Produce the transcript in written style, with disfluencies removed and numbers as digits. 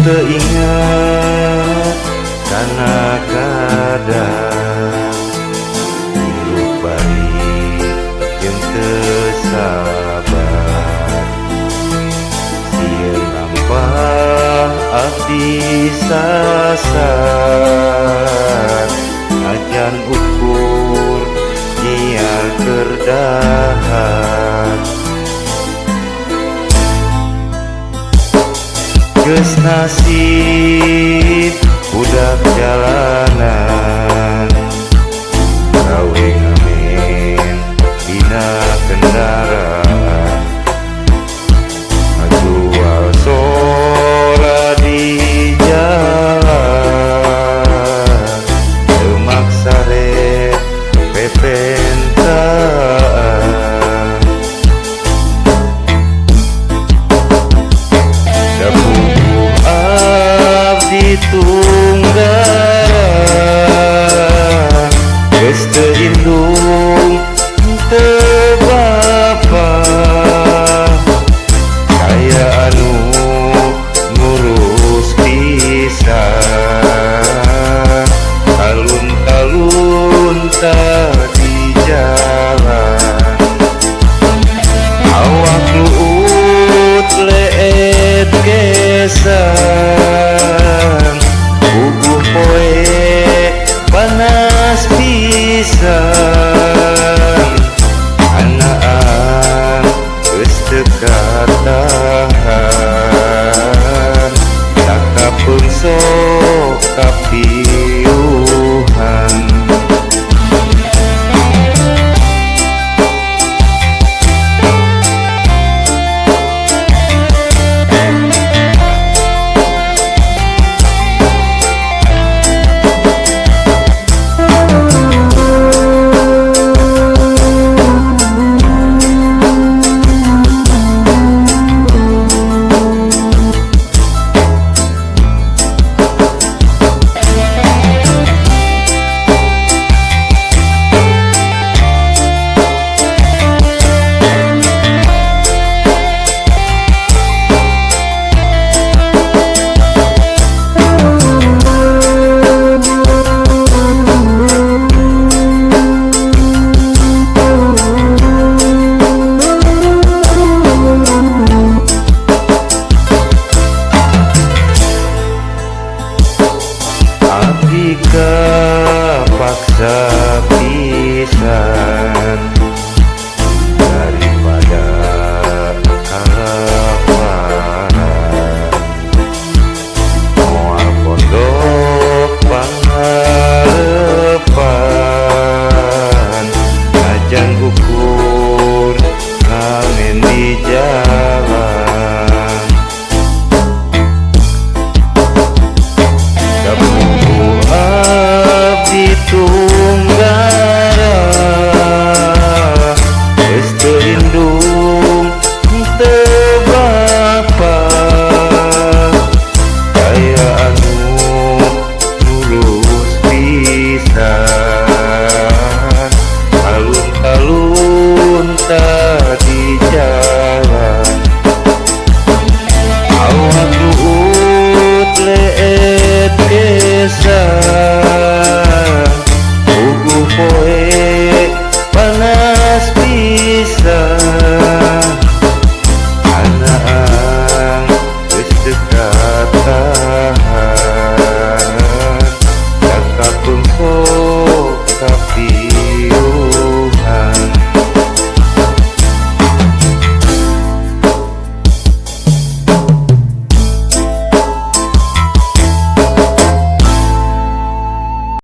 teringat karena kadang hidup baik yang tersabar sieun lampah abdi sasar ajan ukur nyiar kerdahar geus nasib budak jalanan gawe ngamen dina kendaraan ngajual sola di jalan teu maksa rek pepentaan da puguh abdi tunggaran geus teu indung teu bapa kaya anu ngurus pisan alun-alun tadi jalan awak luut leet gesan